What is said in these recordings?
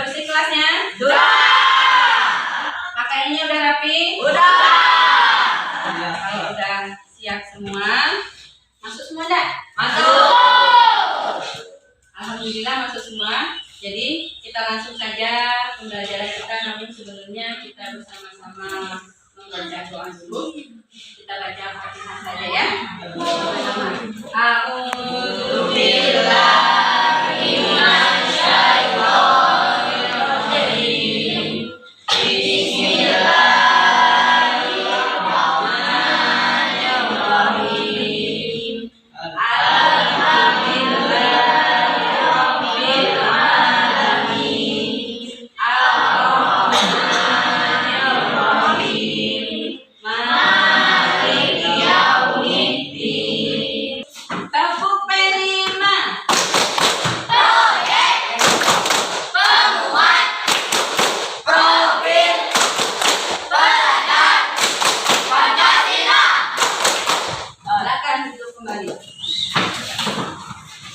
bersih kelasnya? Sudah. Pakaiannya udah rapi? Udah. Kalau udah siap semua, masuk semua enggak? Masuk. Alhamdulillah masuk semua. Jadi kita langsung saja pembelajaran kita, namun sebelumnya kita bersama-sama membaca doa dulu. Kita baca Fatihah saja ya.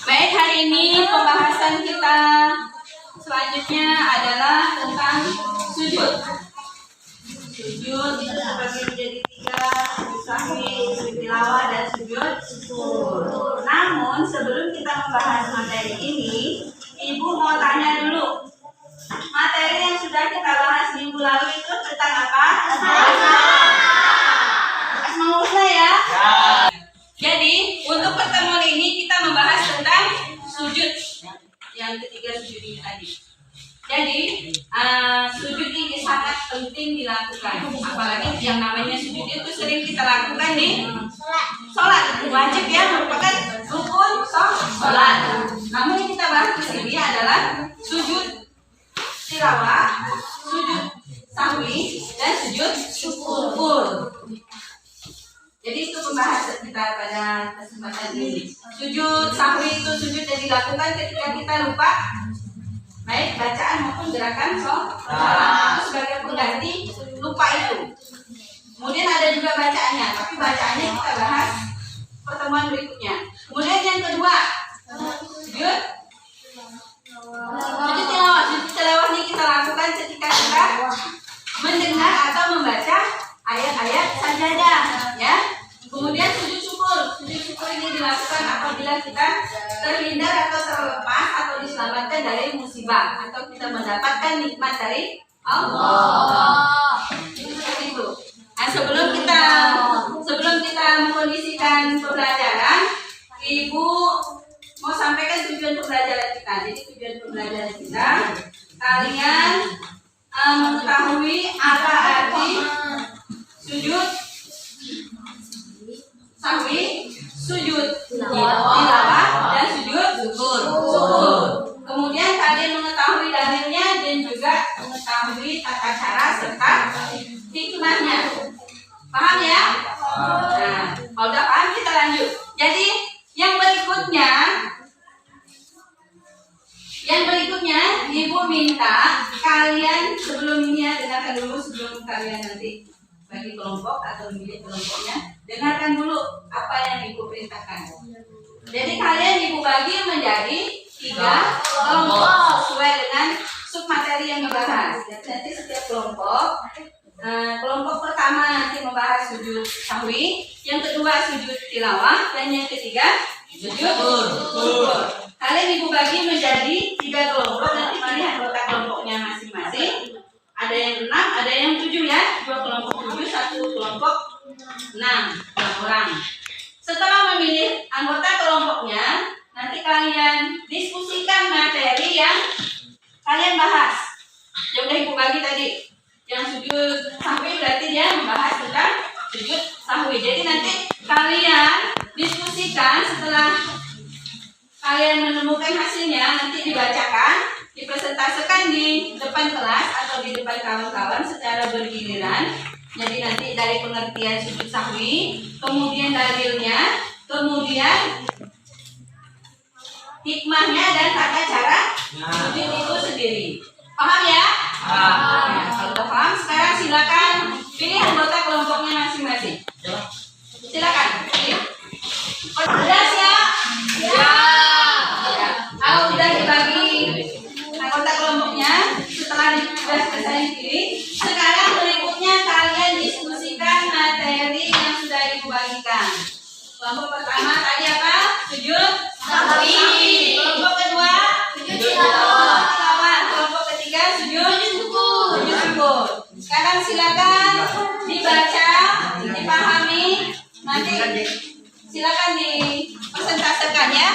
Baik, hari ini pembahasan kita selanjutnya adalah tentang sujud. Sujud itu terbagi menjadi 3, sujud sahwi, sujud tilawah, dan sujud syukur. Namun sebelum kita membahas materi ini, Ibu mau tanya dulu. Materi yang sudah kita bahas minggu lalu itu tentang apa? Asmaul husna ya. Jadi untuk pertemuan ini kita membahas tentang sujud. Yang ketiga sujud ini tadi. Jadi sujud ini sangat penting dilakukan. Apalagi yang namanya sujud itu sering kita lakukan di sholat. Wajib ya, merupakan rukun sholat. Namun yang kita bahas di sini adalah sujud tilawah, sujud sahwi, dan sujud syukur. Jadi itu pembahasan kita pada kesempatan ini. Sujud sahwi itu sujud yang dilakukan ketika kita lupa, baik bacaan maupun gerakan sholat, sebagai pengganti lupa itu. Kemudian ada juga bacaannya, tapi bacaannya kita bahas pertemuan berikutnya. Kemudian yang kedua, sujud tilawah. Sujud tilawah ini kita lakukan ketika kita mendengar atau membaca ayat-ayat sajadah, ya. Kemudian sujud syukur. Sujud syukur ini dilakukan apabila kita terhindar atau terlepas atau diselamatkan dari musibah atau kita mendapatkan nikmat dari Allah. Itu seperti itu. Nah, sebelum kita mengkondisikan pembelajaran, Ibu mau sampaikan tujuan pembelajaran kita. Jadi tujuan pembelajaran kita, kalian mengetahui apa arti sujud sahwi, sujud tilawah, dan sujud syukur. Kemudian kalian mengetahui dalilnya dan juga mengetahui tata cara serta hikmahnya. Paham ya? Nah, kalau udah paham kita lanjut. Jadi yang berikutnya Ibu minta kalian sebelumnya dengarkan dulu sebelum kalian nanti bagi kelompok atau memilih kelompoknya, dengarkan dulu apa yang Ibu perintahkan. Jadi kalian Ibu bagi menjadi 3 kelompok sesuai dengan submateri yang dibahas. Jadi nanti setiap kelompok, kelompok pertama nanti membahas sujud sahwi, yang kedua sujud tilawah, dan yang ketiga sujud syukur. Kalian Ibu bagi menjadi 3 kelompok, nanti pilih anggota kelompoknya masing-masing. Ada yang 6, ada yang 7 ya. 2 kelompok 7, 1 kelompok 6 orang. Setelah memilih anggota kelompoknya, nanti kalian diskusikan materi yang kalian bahas. Yang udah Ibu bagi tadi. Yang sujud sahwi berarti dia membahas tentang sujud sahwi. Jadi nanti kalian diskusikan setelah kalian menemukan hasilnya, nanti dibacakan, dipresentasikan di depan kelas atau di depan kawan-kawan secara bergiliran. Jadi nanti dari pengertian sujud sahwi, kemudian dalilnya, kemudian hikmahnya dan tata cara sujud itu sendiri. Paham ya? Nah, kalau udah paham, sekarang silakan pilih anggota kelompoknya masing-masing. Silakan. Jelas ya? Ya. Kalau udah dibagi anggota kelompoknya, sudah selesai dipilih. Sekarang berikutnya kalian diskusikan materi yang sudah ibu bagikan. Kelompok pertama tadi apa? Sujud sahwi. Kelompok kedua sujud tilawah. Kelompok ketiga sujud syukur. Sekarang silakan dibaca, dipahami, nanti silakan dipresentasikan ya.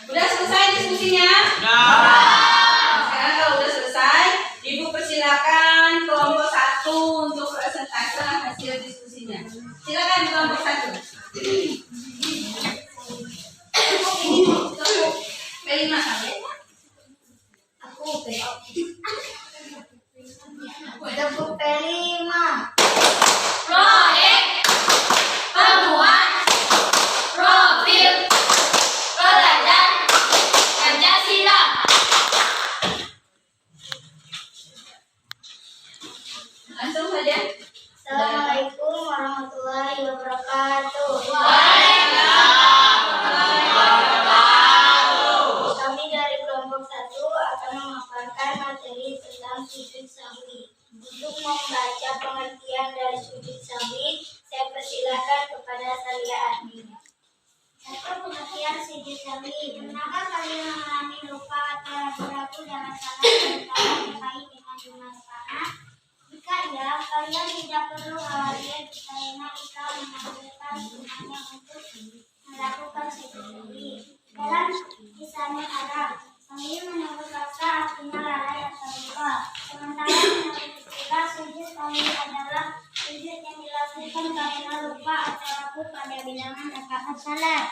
Udah selesai diskusinya? Sekarang kalau udah selesai, Ibu persilakan kelompok 1 untuk presentasi hasil diskusinya. Silakan kelompok 1. Pelima sampai. Aku pelima. Proyek Pemuat Profil Pelajar Pancasila. Langsung saja. Assalamualaikum warahmatullahi wabarakatuh. Kami dari kelompok 1 akan memaparkan materi tentang sujud sahwi. Untuk membaca pengertian dari sujud sahwi, saya persilakan kepada Salia Admin. Pengertian sujud sahwi. Pernahkah kalian mengalami lupa atau ragu-ragu dalam salah terutama terkait dengan jumlah rakaat? Jika iya, kalian tidak perlu khawatir karena Islam mengajarkan semuanya untuk melakukan sujud sahwi. Dalam kisahnya Arab, sahwi menurut kata artinya lalai atau lupa. Sementara menurut istilah sujud sahwi adalah sujud yang dilakukan karena lupa atau ragu pada bilangan rakaat salat.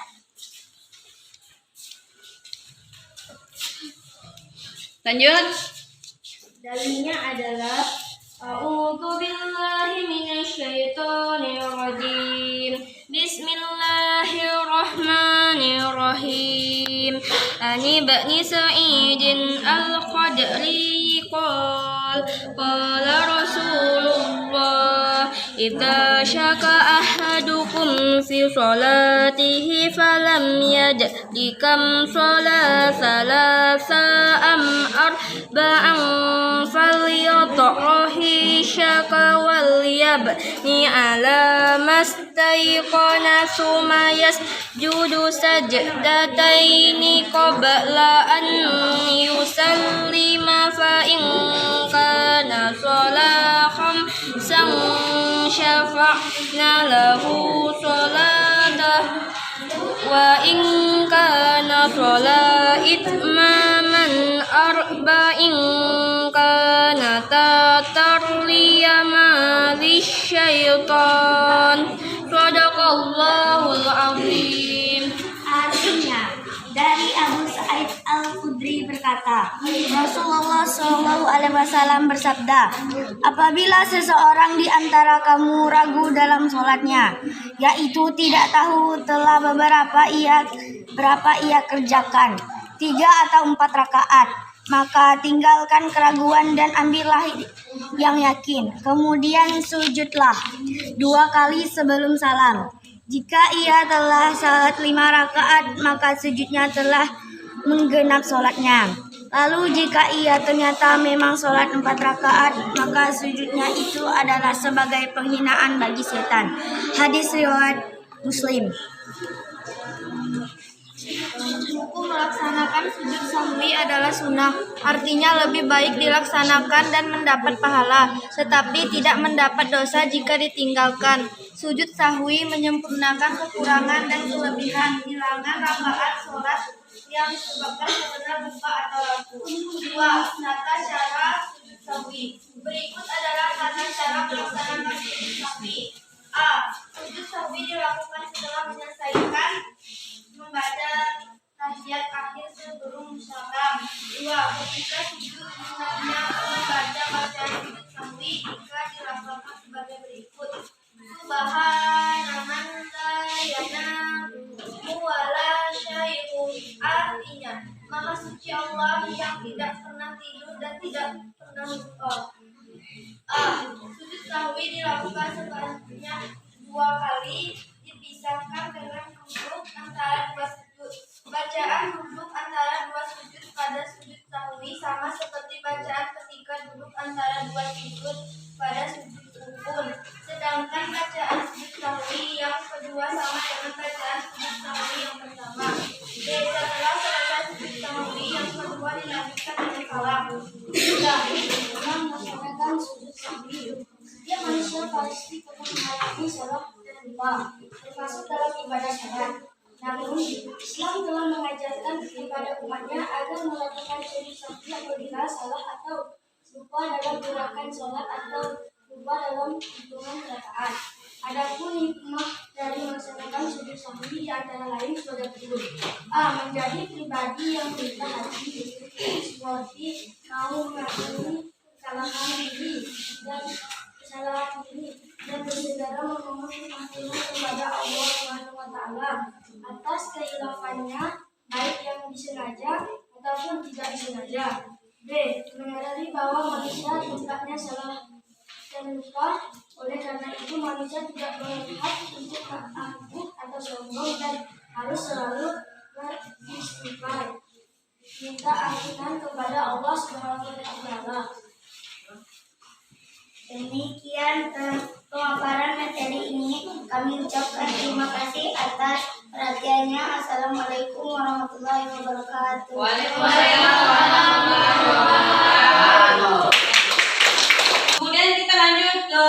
Lanjut. Dalilnya adalah A'udzu billahi minasyaitonir rajim. Bismillahirrahmanirrahim. Ani bani Sa'idin al-Khudri qala Rasulullah idza syaka ahadukum fi salatihi falam yadri kam salasa am arba'an falyatarahi syaka wal yabni ala mastayqana summa yasjudu sajdataini qabla an yusallima fa in kana salaham sang syafa'na lahu salatah wa in kana salat itmaman arba'in kana tatarliyama lisyaitan. Sadaqallahul azim. Artinya, dari Abu Sa'id Al-Khudri berkata, Rasulullah SAW bersabda, apabila seseorang di antara kamu ragu dalam sholatnya, yaitu tidak tahu telah berapa ia kerjakan, 3 atau 4 rakaat, maka tinggalkan keraguan dan ambillah yang yakin. Kemudian sujudlah 2 kali sebelum salam. Jika ia telah salat 5 rakaat, maka sujudnya telah menggenap sholatnya. Lalu jika ia ternyata memang sholat 4 rakaat, maka sujudnya itu adalah sebagai penghinaan bagi setan. Hadis riwayat Muslim. Hukum melaksanakan sujud sahwi adalah sunnah, artinya lebih baik dilaksanakan dan mendapat pahala, tetapi tidak mendapat dosa jika ditinggalkan. Sujud sahwi menyempurnakan kekurangan dan kelebihan hilangan rakaat sholat yang disebabkan karena lupa atau ragu. 2. Tata cara sujud sahwi. Berikut adalah tata cara melaksanakan sujud sahwi. A. Sujud sahwi dilakukan setelah menyelesaikan membaca tahiyat akhir sebelum salam. 2. Ketika sujud hendaknya membaca bacaan sujud sahwi jika dilakukan sebagai berikut. Subhanaman la yanamu wala syai'un. Artinya, Maha suci Allah yang tidak pernah tidur dan tidak pernah lupa. A. Sujud sahwi dilakukan sebanyak 2 kali, dipisah Allah, termasuk dalam ibadah salat. Namun, Islam telah mengajarkan kepada umatnya agar melakukan sujud sahwi apabila salah atau lupa dalam gerakan sholat atau lupa dalam hitungan rakaat. Adapun hikmah dari melaksanakan sujud sahwi antara lain sebagai berikut: A. Menjadi pribadi yang rendah hati, seperti mau mengakui kesalahan diri dan bersegera memohon ampunan kepada Allah SWT atas kehilafannya, baik yang disengaja ataupun tidak disengaja. B. Menyadari bahwa manusia tempatnya salah dan lupa, oleh karena itu manusia tidak berhak untuk takut atau sombong dan harus selalu beristighfar, minta ampunan kepada Allah SWT. Demikian pemaparan materi ini. Kami ucapkan terima kasih atas perhatiannya. Assalamualaikum warahmatullahi wabarakatuh. Waalaikumsalam warahmatullahi wabarakatuh. Kemudian kita lanjut ke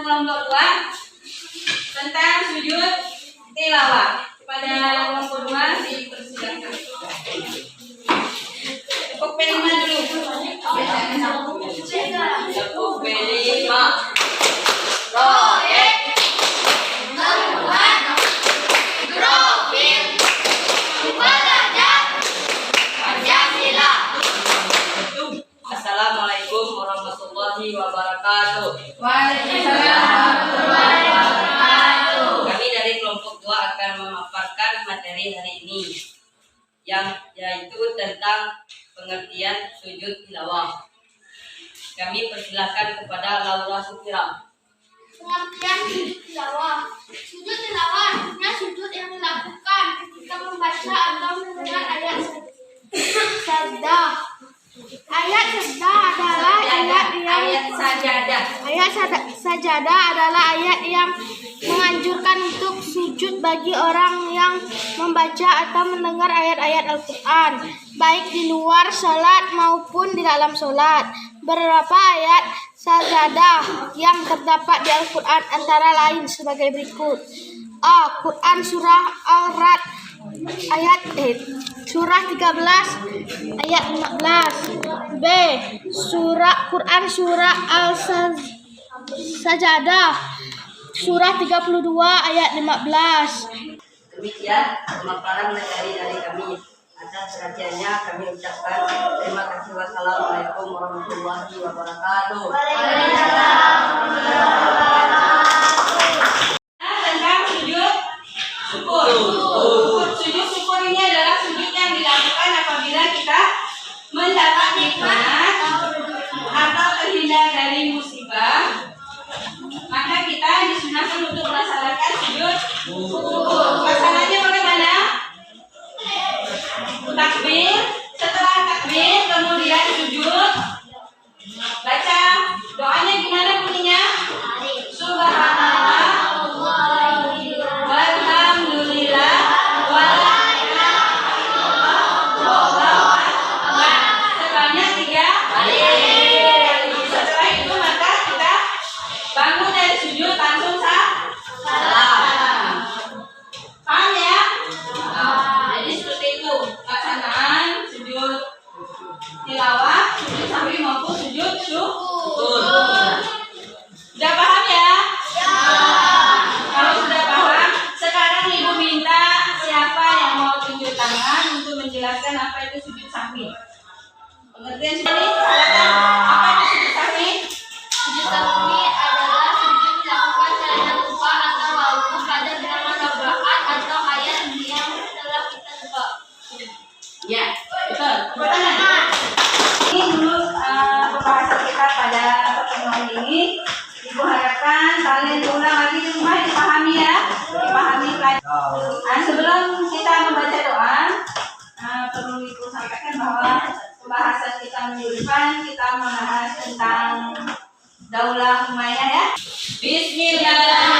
kelompok 2 tentang sujud tilawah. Pada kelompok 2 dipersilakan. Tepuk P5 dulu. Tepuk P5. Proyek Temuan Profil Belajar Pancasila. Assalamualaikum warahmatullahi wabarakatuh. Waalaikumsalam warahmatullahi wabarakatuh. Kami dari kelompok 2 akan memaparkan materi hari ini, yaitu tentang pengertian sujud tilawah. Kami persilakan kepada Laura Sukira. Pengertian sujud tilawah. Sujud tilawah artinya sujud yang dilakukan ketika membaca atau mendengar ayat sajdah. Ayat sajdah adalah ayat sajadah adalah ayat yang menganjurkan untuk sujud bagi orang yang membaca atau mendengar ayat-ayat Al-Quran, baik di luar sholat maupun di dalam sholat. Beberapa ayat sajadah yang terdapat di Al-Quran antara lain sebagai berikut: A. Quran Surah Al-Ra'd ayat Surah 13 ayat 15. B. Quran Surah Al-Sajadah Surah 32 ayat 15. Demikian pemaparan materi dari kami. Atas perhatiannya kami ucapkan terima kasih. Wassalamualaikum warahmatullahi wabarakatuh. Tentang sujud syukur. Sujud syukur ini adalah sujud yang dilakukan apabila kita mendapat nikmat atau terhindar dari musibah, maka kita disunahkan untuk melaksanakan sujud syukur. Pelaksananya bagaimana? Takbir, setelah takbir kemudian sujud, baca doanya gimana bunyinya? Subhanallah, walhamdulillah, wala ilaha illallah, sebanyak 3 kali. Setelah itu maka kita bangun dari sujud langsung salam. Paham ya? Jadi seperti itu pelaksanaan sujud tilawah, sujud sahwi maupun sujud syukur. Sudah paham ya? Kalau sudah paham, sekarang ibu minta siapa yang mau tunjuk tangan untuk menjelaskan apa itu sujud sahwi. Pengertian sini, silakan. Apa itu sujud sahwi? Sujud sahwi adalah sujud dilakukan secara lupa atau walaupun pada beberapa rakaat atau ayat yang telah kita lupa. Ya, betul. Tepuk tangan. Ini dulu pembahasan kita pada pertemuan ini. Ibu harapkan kalian ulang lagi di rumah, dipahami ya, dipahami pelajaran. Sebelum kita membaca doa, perlu ibu sampaikan bahwa pembahasan kita minggu depan kita membahas tentang Daulah Umayyah ya. Bismillah.